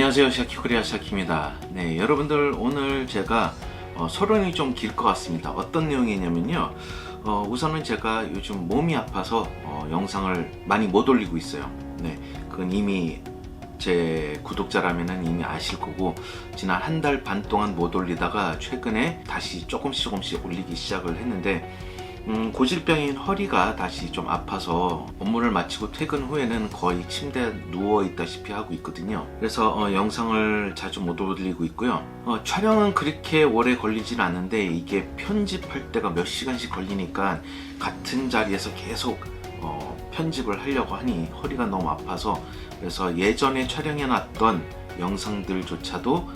안녕하세요, 샤키코리아 샤키입니다. 네, 여러분들 오늘 제가 서론이 좀 길 것 같습니다. 어떤 내용이냐면요, 우선은 제가 요즘 몸이 아파서 영상을 많이 못 올리고 있어요. 네, 그건 이미 제 구독자라면은 이미 아실 거고, 지난 한 달 반 동안 못 올리다가 최근에 다시 조금씩 올리기 시작을 했는데, 고질병인 허리가 다시 좀 아파서 업무를 마치고 퇴근 후에는 거의 침대에 누워 있다시피 하고 있거든요. 그래서 영상을 자주 못 올리고 있고요. 촬영은 그렇게 오래 걸리진 않는데 이게 편집할 때가 몇 시간씩 걸리니까 같은 자리에서 계속 편집을 하려고 하니 허리가 너무 아파서, 그래서 예전에 촬영해놨던 영상들조차도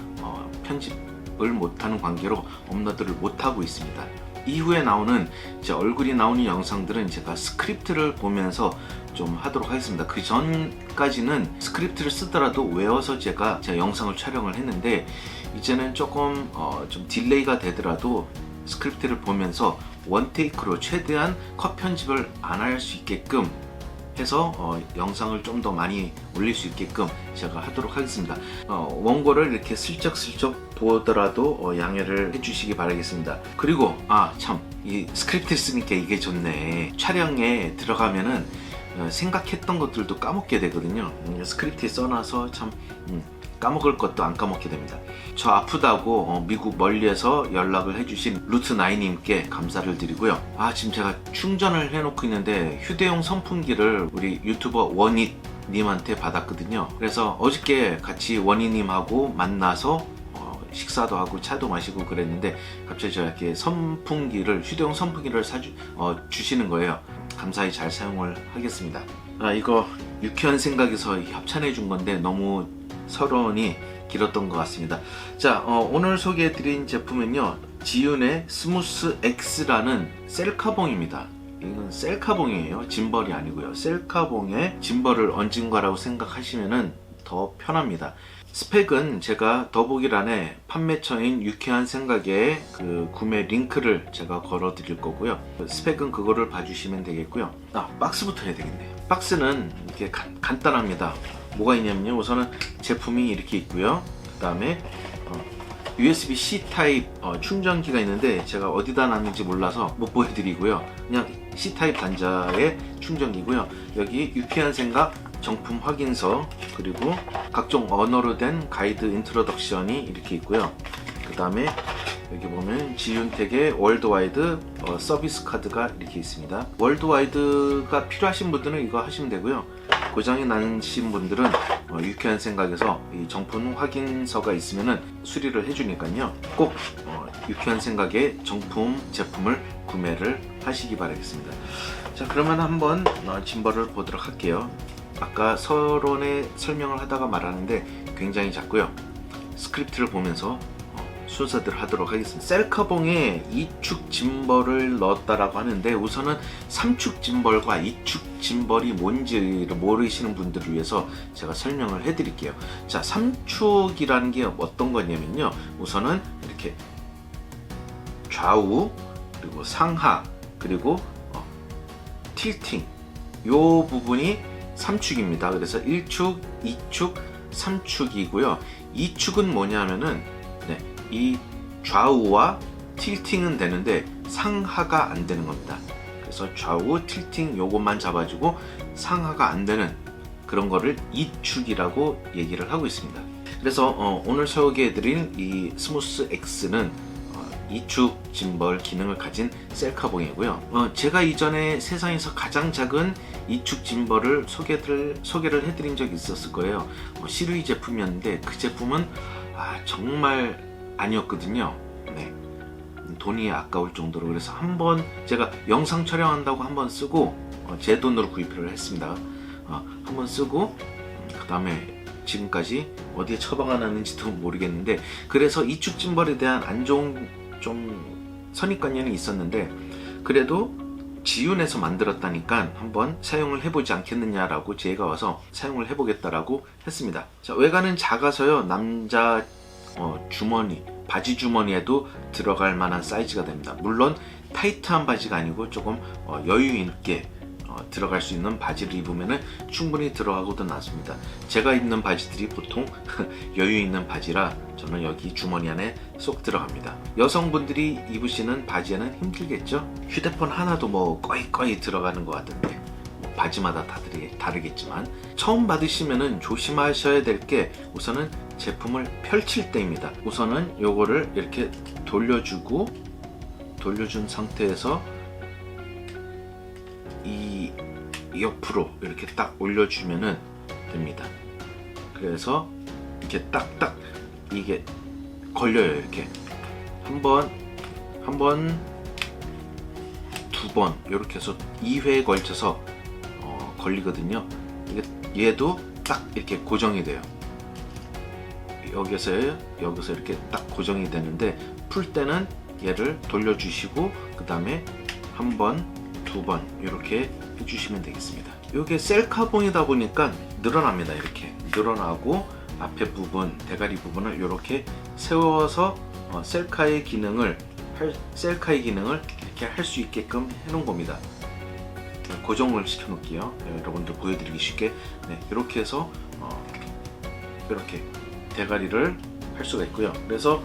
편집을 못하는 관계로 업로드를 못하고 있습니다. 이후에 나오는 제 얼굴이 나오는 영상들은 제가 스크립트를 보면서 좀 하도록 하겠습니다. 그 전까지는 스크립트를 쓰더라도 외워서 제가 제 영상을 촬영을 했는데, 이제는 조금 좀 딜레이가 되더라도 스크립트를 보면서 원테이크로 최대한 컷 편집을 안 할 수 있게끔 해서 영상을 좀 더 많이 올릴 수 있게끔 제가 하도록 하겠습니다. 원고를 이렇게 슬쩍슬쩍 보더라도 양해를 해주시기 바라겠습니다. 그리고 참, 이 스크립트 쓰니까 이게 좋네. 촬영에 들어가면은 생각했던 것들도 까먹게 되거든요. 스크립트에 써놔서 참 까먹을 것도 안 까먹게 됩니다. 저 아프다고 미국 멀리에서 연락을 해주신 루트9님께 감사를 드리고요. 지금 제가 충전을 해놓고 있는데 휴대용 선풍기를 우리 유튜버 원희님한테 받았거든요. 그래서 어저께 같이 원희님하고 만나서 식사도 하고 차도 마시고 그랬는데, 갑자기 저렇게 휴대용 선풍기를 주시는 거예요. 감사히 잘 사용을 하겠습니다. 이거 유쾌한 생각에서 협찬해 준 건데 너무 서론이 길었던 것 같습니다. 자, 오늘 소개해드린 제품은요, 지윤의 스무스 X라는 셀카봉입니다. 이건 셀카봉이에요. 짐벌이 아니고요. 셀카봉에 짐벌을 얹은 거라고 생각하시면 더 편합니다. 스펙은 제가 더보기란에 판매처인 유쾌한 생각에 그 구매 링크를 제가 걸어 드릴 거고요. 스펙은 그거를 봐주시면 되겠고요. 박스부터 해야 되겠네요. 박스는 이렇게 간단합니다. 뭐가 있냐면요, 우선은 제품이 이렇게 있고요. 그 다음에 USB-C 타입 충전기가 있는데 제가 어디다 놨는지 몰라서 못 보여드리고요. 그냥 C 타입 단자의 충전기고요. 여기 유쾌한 생각 정품 확인서, 그리고 각종 언어로 된 가이드 인트로덕션이 이렇게 있고요. 그 다음에 여기 보면 지윤택의 월드와이드 서비스 카드가 이렇게 있습니다. 월드와이드가 필요하신 분들은 이거 하시면 되고요. 고장이 나신 분들은 유쾌한 생각에서 이 정품 확인서가 있으면 수리를 해주니까요. 꼭 유쾌한 생각의 정품 제품을 구매를 하시기 바라겠습니다. 자, 그러면 한번 짐벌을 보도록 할게요. 아까 서론에 설명을 하다가 말하는데 굉장히 작고요. 스크립트를 보면서 순서대로 하도록 하겠습니다. 셀카봉에 2축 짐벌을 넣었다라고 하는데, 우선은 3축 짐벌과 2축 짐벌이 뭔지를 모르시는 분들을 위해서 제가 설명을 해드릴게요. 자, 3축이라는 게 어떤 거냐면요, 우선은 이렇게 좌우, 그리고 상하, 그리고 틸팅, 요 부분이 3축입니다. 그래서 1축, 2축, 3축이고요. 2축은 뭐냐면은 이 좌우와 틸팅은 되는데 상하가 안 되는 겁니다. 그래서 좌우 틸팅 요것만 잡아주고 상하가 안 되는 그런 거를 2축이라고 얘기를 하고 있습니다. 그래서 오늘 소개해드린 이 스무스 X는 2축 짐벌 기능을 가진 셀카봉이고요. 제가 이전에 세상에서 가장 작은 2축 짐벌을 소개를 해드린 적이 있었을 거예요. 시루이 제품이었는데 그 제품은 정말 아니었거든요. 네, 돈이 아까울 정도로. 그래서 한번 제가 영상 촬영한다고 한번 쓰고 제 돈으로 구입을 했습니다. 한번 쓰고 그 다음에 지금까지 어디에 처방을 놨는지도 모르겠는데, 그래서 2축 짐벌에 대한 안 좋은 좀 선입관념이 있었는데, 그래도 지윤에서 만들었다니까 한번 사용을 해보지 않겠느냐라고 제가 와서 사용을 해보겠다라고 했습니다. 자, 외관은 작아서요, 남자 주머니, 바지 주머니에도 들어갈 만한 사이즈가 됩니다. 물론 타이트한 바지가 아니고 조금 여유 있게 들어갈 수 있는 바지를 입으면 충분히 들어가고도 남습니다. 제가 입는 바지들이 보통 여유 있는 바지라 저는 여기 주머니 안에 쏙 들어갑니다. 여성분들이 입으시는 바지에는 힘들겠죠? 휴대폰 하나도 뭐 꺼이 들어가는 것 같은데 뭐 바지마다 다르겠지만 처음 받으시면 조심하셔야 될 게 우선은 제품을 펼칠 때입니다. 우선은 요거를 이렇게 돌려준 상태에서 이 옆으로 이렇게 딱 올려주면은 됩니다. 그래서 이렇게 딱딱 이게 걸려요. 이렇게 한 번, 두 번 이렇게 해서 2회에 걸쳐서 걸리거든요. 얘도 딱 이렇게 고정이 돼요. 여기서 이렇게 딱 고정이 되는데 풀 때는 얘를 돌려주시고 그 다음에 한 번, 두 번 이렇게 해주시면 되겠습니다. 이게 셀카봉이다 보니까 늘어납니다. 이렇게 늘어나고 앞에 부분, 대가리 부분을 이렇게 세워서 셀카의 기능을 이렇게 할 수 있게끔 해놓은 겁니다. 고정을 시켜 놓을게요. 여러분들 보여드리기 쉽게 이렇게 해서 이렇게 대가리를 할 수가 있고요. 그래서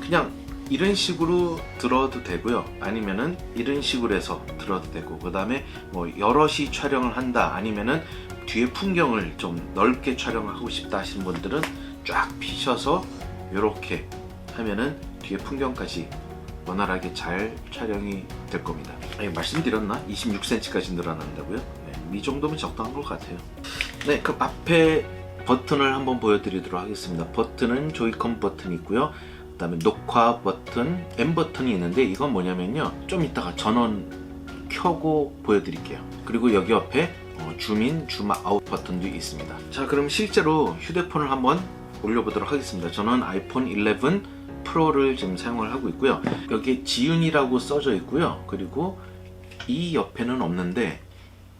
그냥 이런 식으로 들어도 되고요. 아니면은 이런 식으로 해서 들어도 되고, 그 다음에 뭐 여럿이 촬영을 한다, 아니면은 뒤에 풍경을 좀 넓게 촬영하고 싶다 하시는 분들은 쫙 피셔서 이렇게 하면은 뒤에 풍경까지 원활하게 잘 촬영이 될 겁니다. 말씀드렸나? 26cm까지 늘어난다고요? 이 정도면 적당한 것 같아요. 그 앞에 버튼을 한번 보여드리도록 하겠습니다. 버튼은 조이콘 버튼이 있고요. 그 다음에 녹화 버튼, M 버튼이 있는데 이건 뭐냐면요, 좀 이따가 전원 켜고 보여드릴게요. 그리고 여기 옆에 줌인, 줌아웃 버튼도 있습니다. 자, 그럼 실제로 휴대폰을 한번 올려보도록 하겠습니다. 저는 아이폰 11 프로를 지금 사용을 하고 있고요. 여기에 지윤이라고 써져 있고요. 그리고 이 옆에는 없는데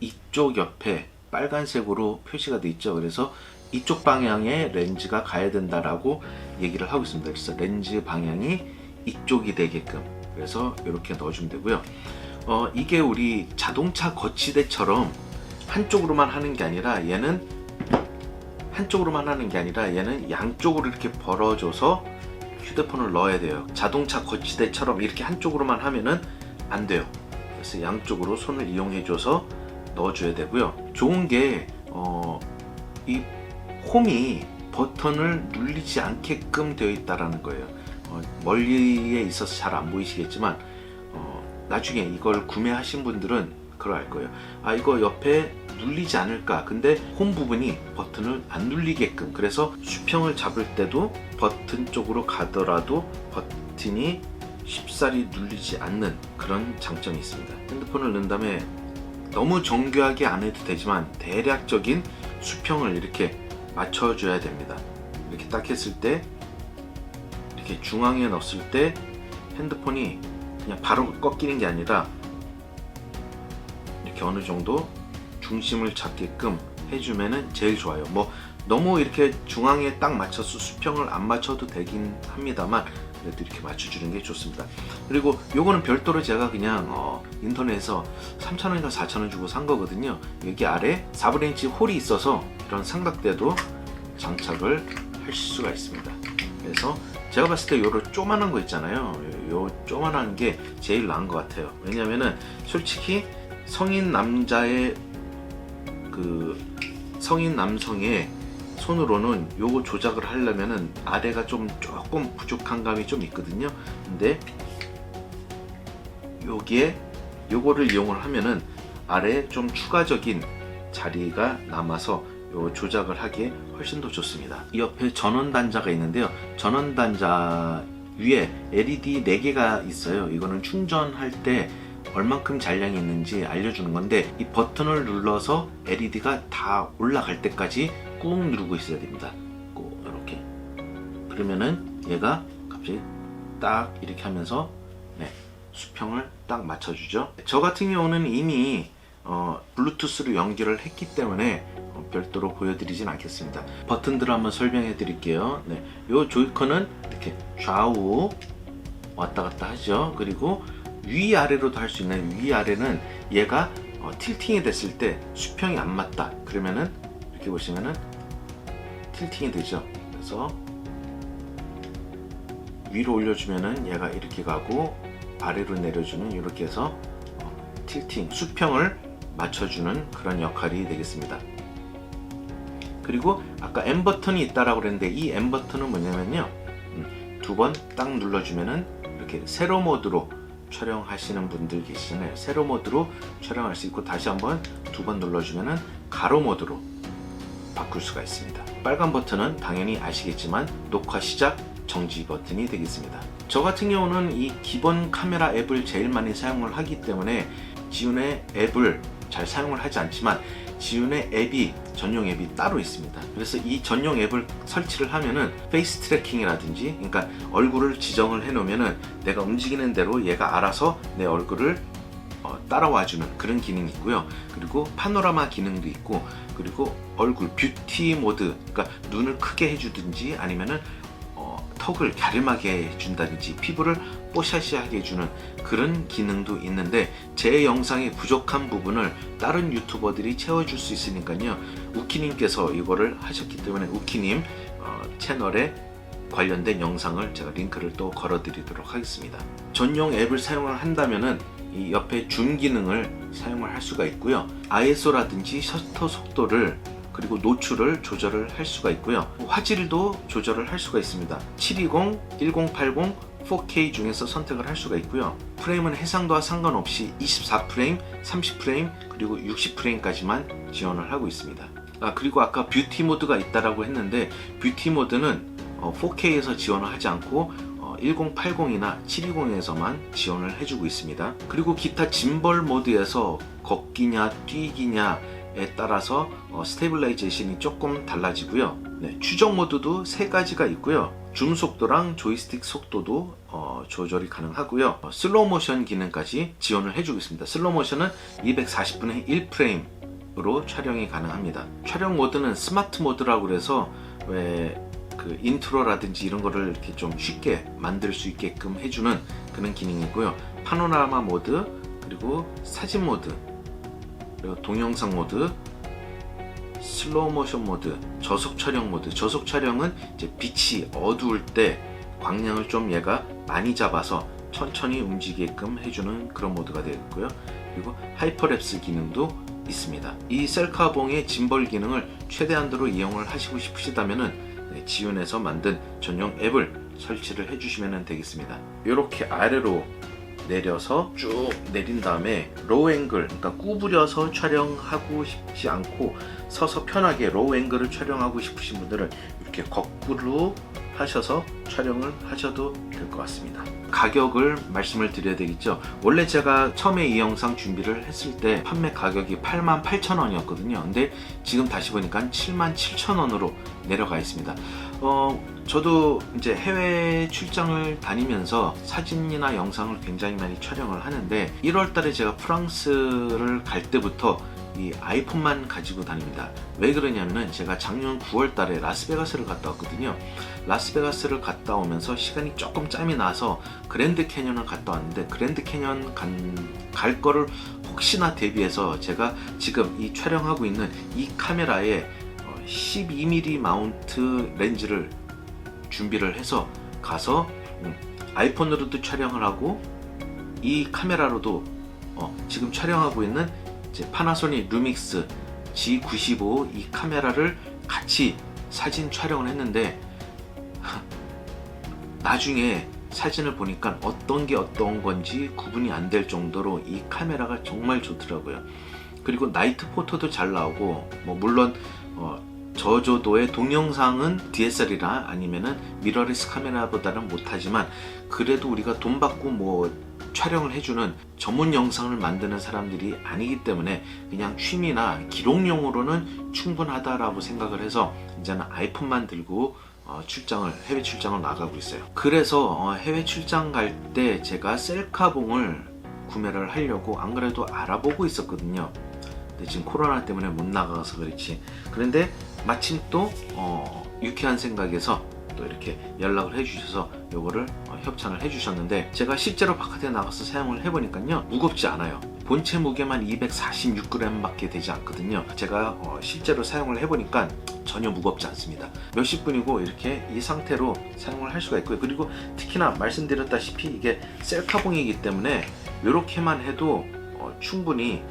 이쪽 옆에 빨간색으로 표시가 되어 있죠. 그래서 이쪽 방향에 렌즈가 가야 된다라고 얘기를 하고 있습니다. 그래서 렌즈 방향이 이쪽이 되게끔, 그래서 이렇게 넣어주면 되고요. 이게 우리 자동차 거치대처럼 한쪽으로만 하는 게 아니라 얘는 양쪽으로 이렇게 벌어줘서 휴대폰을 넣어야 돼요. 자동차 거치대처럼 이렇게 한쪽으로만 하면은 안 돼요. 그래서 양쪽으로 손을 이용해줘서 넣어줘야 되고요. 좋은 게 이 홈이 버튼을 눌리지 않게끔 되어 있다라는 거예요. 멀리에 있어서 잘 안 보이시겠지만 나중에 이걸 구매하신 분들은 그걸 알 거예요. 이거 옆에 눌리지 않을까, 근데 홈 부분이 버튼을 안 눌리게끔, 그래서 수평을 잡을 때도 버튼 쪽으로 가더라도 버튼이 쉽사리 눌리지 않는 그런 장점이 있습니다. 핸드폰을 넣은 다음에 너무 정교하게 안 해도 되지만 대략적인 수평을 이렇게 맞춰줘야 됩니다. 이렇게 딱 했을 때, 이렇게 중앙에 넣었을 때 핸드폰이 그냥 바로 꺾이는 게 아니라 이렇게 어느 정도 중심을 잡게끔 해주면은 제일 좋아요. 뭐 너무 이렇게 중앙에 딱 맞춰서 수평을 안 맞춰도 되긴 합니다만 그래도 이렇게 맞춰주는 게 좋습니다. 그리고 요거는 별도로 제가 그냥 인터넷에서 3,000원인가 4,000원 주고 산 거거든요. 여기 아래 4분의 1인치 홀이 있어서 이런 삼각대도 장착을 할 수가 있습니다. 그래서 제가 봤을 때 요런 조만한 거 있잖아요. 요 조만한 게 제일 나은 것 같아요. 왜냐면은 솔직히 성인 남성의 손으로는 요거 조작을 하려면은 아래가 조금 부족한 감이 좀 있거든요. 근데 요거를 이용을 하면은 아래에 좀 추가적인 자리가 남아서 요 조작을 하기에 훨씬 더 좋습니다. 이 옆에 전원 단자가 있는데요. 전원 단자 위에 LED 4개가 있어요. 이거는 충전할 때 얼만큼 잔량이 있는지 알려주는 건데, 이 버튼을 눌러서 LED가 다 올라갈 때까지 꾹 누르고 있어야 됩니다. 꾹 이렇게. 그러면은 얘가 갑자기 딱 이렇게 하면서 수평을 딱 맞춰주죠. 저 같은 경우는 이미 블루투스로 연결을 했기 때문에 별도로 보여드리진 않겠습니다. 버튼들을 한번 설명해 드릴게요. 요 조이콘은 이렇게 좌우 왔다 갔다 하죠. 그리고 위아래로도 할 수 있는, 위아래는 얘가 틸팅이 됐을 때 수평이 안 맞다 그러면은 이렇게 보시면은 틸팅이 되죠. 그래서 위로 올려주면은 얘가 이렇게 가고 아래로 내려주는 이렇게 해서 틸팅, 수평을 맞춰주는 그런 역할이 되겠습니다. 그리고 아까 M 버튼이 있다라고 그랬는데 이 M 버튼은 뭐냐면요, 두 번 딱 눌러주면은 이렇게 세로 모드로 촬영하시는 분들 계시잖아요. 세로 모드로 촬영할 수 있고, 다시 한번 두 번 눌러주면은 가로 모드로 바꿀 수가 있습니다. 빨간 버튼은 당연히 아시겠지만 녹화 시작, 정지 버튼이 되겠습니다. 저 같은 경우는 이 기본 카메라 앱을 제일 많이 사용을 하기 때문에 지윤의 앱을 잘 사용을 하지 않지만 지윤의 앱이 전용 앱이 따로 있습니다. 그래서 이 전용 앱을 설치를 하면은 페이스 트래킹이라든지, 그러니까 얼굴을 지정을 해 놓으면은 내가 움직이는 대로 얘가 알아서 내 얼굴을 따라와주는 그런 기능이 있고요. 그리고 파노라마 기능도 있고, 그리고 얼굴 뷰티 모드, 그러니까 눈을 크게 해주든지 아니면은 턱을 갸름하게 해준다든지 피부를 뽀샤시하게 해주는 그런 기능도 있는데, 제 영상이 부족한 부분을 다른 유튜버들이 채워줄 수 있으니까요. 우키님께서 이거를 하셨기 때문에 우키님 채널에 관련된 영상을 제가 링크를 또 걸어드리도록 하겠습니다. 전용 앱을 사용을 한다면은 이 옆에 줌 기능을 사용을 할 수가 있고요. ISO라든지 셔터 속도를 그리고 노출을 조절을 할 수가 있고요. 화질도 조절을 할 수가 있습니다. 720, 1080, 4K 중에서 선택을 할 수가 있고요. 프레임은 해상도와 상관없이 24프레임, 30프레임, 그리고 60프레임까지만 지원을 하고 있습니다. 그리고 아까 뷰티 모드가 있다라고 했는데, 뷰티 모드는 4K에서 지원을 하지 않고 1080이나 720에서만 지원을 해주고 있습니다. 그리고 기타 짐벌 모드에서 걷기냐 뛰기냐에 따라서 스테빌라이제이션이 조금 달라지고요. 추적 모드도 세 가지가 있고요. 줌 속도랑 조이스틱 속도도 조절이 가능하고요. 슬로우 모션 기능까지 지원을 해주고 있습니다. 슬로우 모션은 240분의 1프레임으로 촬영이 가능합니다. 촬영 모드는 스마트 모드라고 그래서 그 인트로라든지 이런 거를 이렇게 좀 쉽게 만들 수 있게끔 해주는 그런 기능이고요. 파노라마 모드, 그리고 사진 모드, 그리고 동영상 모드, 슬로우 모션 모드, 저속 촬영 모드. 저속 촬영은 이제 빛이 어두울 때 광량을 좀 얘가 많이 잡아서 천천히 움직이게끔 해주는 그런 모드가 되겠고요. 그리고 하이퍼랩스 기능도 있습니다. 이 셀카봉의 짐벌 기능을 최대한도로 이용을 하시고 싶으시다면은 지윤에서 만든 전용 앱을 설치를 해주시면 되겠습니다. 이렇게 아래로 내려서 쭉 내린 다음에 로우 앵글, 그러니까 구부려서 촬영하고 싶지 않고 서서 편하게 로우 앵글을 촬영하고 싶으신 분들은 이렇게 거꾸로 하셔서 촬영을 하셔도 될 것 같습니다. 가격을 말씀을 드려야 되겠죠. 원래 제가 처음에 이 영상 준비를 했을 때 판매 가격이 88,000원이었거든요. 근데 지금 다시 보니까 77,000원으로 내려가 있습니다. 저도 이제 해외 출장을 다니면서 사진이나 영상을 굉장히 많이 촬영을 하는데, 1월 달에 제가 프랑스를 갈 때부터 이 아이폰만 가지고 다닙니다. 왜 그러냐면은 제가 작년 9월 달에 라스베가스를 갔다 왔거든요. 라스베가스를 갔다 오면서 시간이 조금 짬이 나서 그랜드 캐년을 갔다 왔는데, 그랜드 캐년 갈 거를 혹시나 대비해서 제가 지금 이 촬영하고 있는 이 카메라에 12mm 마운트 렌즈를 준비를 해서 가서 아이폰으로도 촬영을 하고 이 카메라로도 지금 촬영하고 있는 이제 파나소닉 루믹스 G95 이 카메라를 같이 사진 촬영을 했는데, 나중에 사진을 보니까 어떤 게 어떤 건지 구분이 안 될 정도로 이 카메라가 정말 좋더라고요. 그리고 나이트 포토도 잘 나오고, 물론 저조도의 동영상은 DSLR이나 아니면은 미러리스 카메라보다는 못하지만, 그래도 우리가 돈 받고 촬영을 해주는 전문 영상을 만드는 사람들이 아니기 때문에 그냥 취미나 기록용으로는 충분하다라고 생각을 해서 이제는 아이폰만 들고 해외 출장을 나가고 있어요. 그래서 해외 출장 갈 때 제가 셀카봉을 구매를 하려고 안 그래도 알아보고 있었거든요. 근데 지금 코로나 때문에 못 나가서 그렇지. 그런데 마침 또 유쾌한 생각에서 또 이렇게 연락을 해주셔서 요거를 협찬을 해주셨는데, 제가 실제로 바깥에 나가서 사용을 해보니까요 무겁지 않아요. 본체 무게만 246g 밖에 되지 않거든요. 제가 실제로 사용을 해보니까 전혀 무겁지 않습니다. 몇십 분이고 이렇게 이 상태로 사용을 할 수가 있고요. 그리고 특히나 말씀드렸다시피 이게 셀카봉이기 때문에 이렇게만 해도 충분히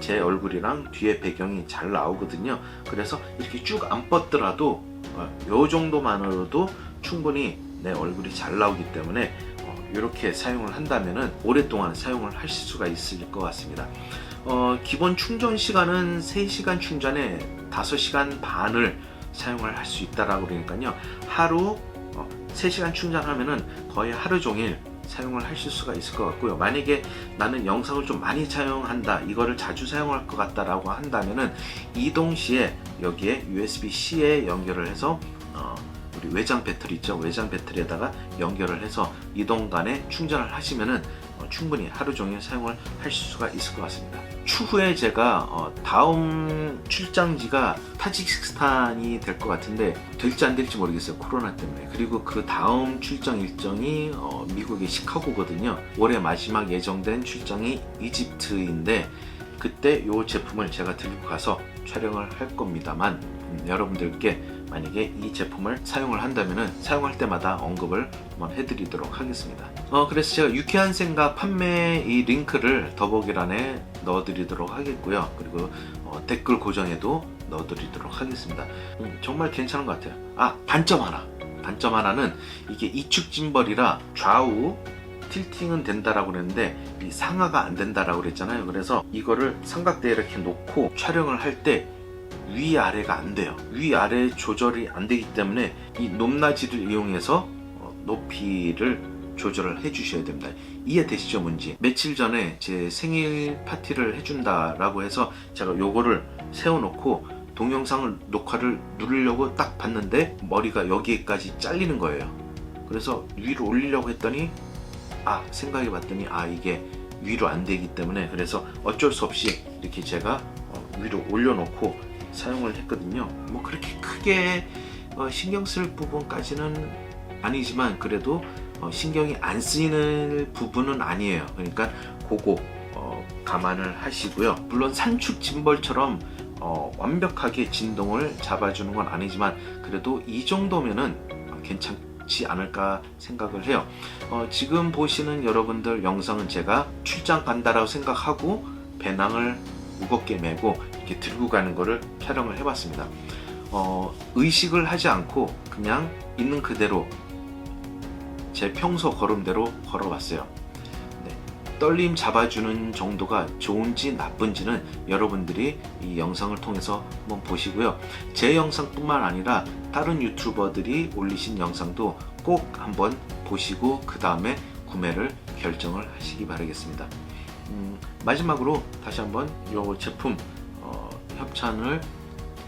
제 얼굴이랑 뒤에 배경이 잘 나오거든요. 그래서 이렇게 쭉 안 뻗더라도 요 정도만으로도 충분히 내 얼굴이 잘 나오기 때문에 이렇게 사용을 한다면은 오랫동안 사용을 하실 수가 있을 것 같습니다. 기본 충전 시간은 3시간 충전에 5시간 반을 사용을 할 수 있다라고 그러니까요. 하루 3시간 충전하면은 거의 하루 종일 사용을 하실 수가 있을 것 같고요. 만약에 나는 영상을 좀 많이 사용한다, 이거를 자주 사용할 것 같다라고 한다면은 이동 시에 여기에 USB-C에 연결을 해서 우리 외장 배터리 있죠? 외장 배터리에다가 연결을 해서 이동 간에 충전을 하시면은 충분히 하루 종일 사용을 하실 수가 있을 것 같습니다. 추후에 제가 다음 출장지가 타지키스탄이 될 것 같은데 될지 안 될지 모르겠어요. 코로나 때문에. 그리고 그 다음 출장 일정이 미국의 시카고거든요. 올해 마지막 예정된 출장이 이집트인데 그때 이 제품을 제가 들고 가서 촬영을 할 겁니다만 여러분들께 만약에 이 제품을 사용을 한다면 사용할 때마다 언급을 한번 해드리도록 하겠습니다. 그래서 제가 유쾌한 생각 판매 이 링크를 더보기란에 넣어드리도록 하겠고요. 그리고 댓글 고정에도 넣어드리도록 하겠습니다. 정말 괜찮은 것 같아요. 단점 하나는 이게 이축 짐벌이라 좌우 틸팅은 된다라고 그랬는데 이 상하가 안 된다라고 그랬잖아요. 그래서 이거를 삼각대에 이렇게 놓고 촬영을 할 때 위아래가 안 돼요. 위아래 조절이 안 되기 때문에 이 높낮이를 이용해서 높이를 조절을 해 주셔야 됩니다. 이해되시죠 뭔지? 며칠 전에 제 생일 파티를 해준다라고 해서 제가 요거를 세워놓고 동영상을 녹화를 누르려고 딱 봤는데 머리가 여기까지 잘리는 거예요. 그래서 위로 올리려고 했더니 생각해 봤더니 이게 위로 안 되기 때문에, 그래서 어쩔 수 없이 이렇게 제가 위로 올려놓고 사용을 했거든요. 뭐 그렇게 크게 신경 쓸 부분까지는 아니지만 그래도 신경이 안 쓰이는 부분은 아니에요. 그러니까 그거 감안을 하시고요. 물론 산축 짐벌처럼 완벽하게 진동을 잡아주는 건 아니지만 그래도 이 정도면은 괜찮지 않을까 생각을 해요. 지금 보시는 여러분들 영상은 제가 출장 간다라고 생각하고 배낭을 무겁게 메고 이렇게 들고 가는 거를 촬영을 해봤습니다. 의식을 하지 않고 그냥 있는 그대로 제 평소 걸음대로 걸어봤어요. 떨림 잡아주는 정도가 좋은지 나쁜지는 여러분들이 이 영상을 통해서 한번 보시고요. 제 영상뿐만 아니라 다른 유튜버들이 올리신 영상도 꼭 한번 보시고 그 다음에 구매를 결정을 하시기 바라겠습니다. 마지막으로 다시 한번 이 제품 협찬을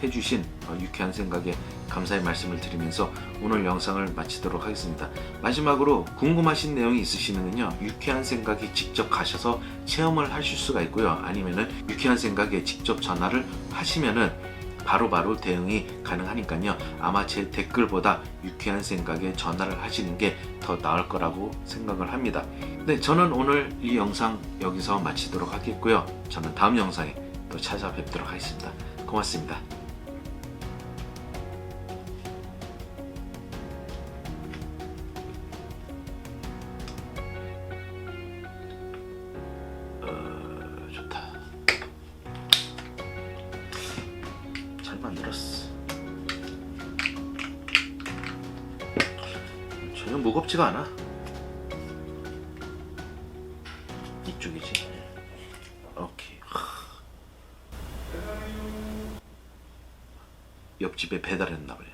해주신 유쾌한 생각에 감사의 말씀을 드리면서 오늘 영상을 마치도록 하겠습니다. 마지막으로 궁금하신 내용이 있으시면요, 유쾌한 생각에 직접 가셔서 체험을 하실 수가 있고요. 아니면은 유쾌한 생각에 직접 전화를 하시면은 바로바로 대응이 가능하니까요. 아마 제 댓글보다 유쾌한 생각에 전화를 하시는 게 더 나을 거라고 생각을 합니다. 네, 저는 오늘 이 영상 여기서 마치도록 하겠고요. 저는 다음 영상에 또 찾아뵙도록 하겠습니다. 고맙습니다. 좋다. 잘 만들었어. 전혀 무겁지가 않아. 이쪽이지. 오케이. 옆집에 배달했나 봐요.